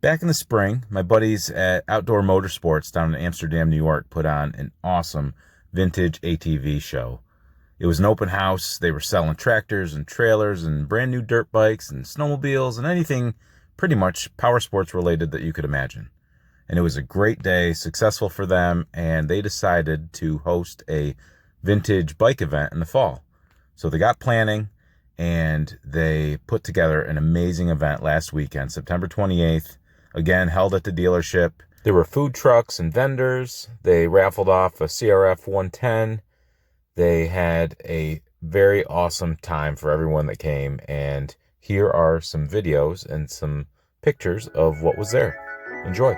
Back in the spring, my buddies at Outdoor Motorsports down in Amsterdam, New York, put on an awesome vintage ATV show. It was an open house. They were selling tractors and trailers and brand new dirt bikes and snowmobiles and anything pretty much power sports related that you could imagine. And it was a great day, successful for them, and they decided to host a vintage bike event in the fall. So they got planning, and they put together an amazing event last weekend, September 28th, again, held at the dealership. There were food trucks and vendors. They raffled off a CRF 110. They had a very awesome time for everyone that came, and here are some videos and some pictures of what was there. Enjoy.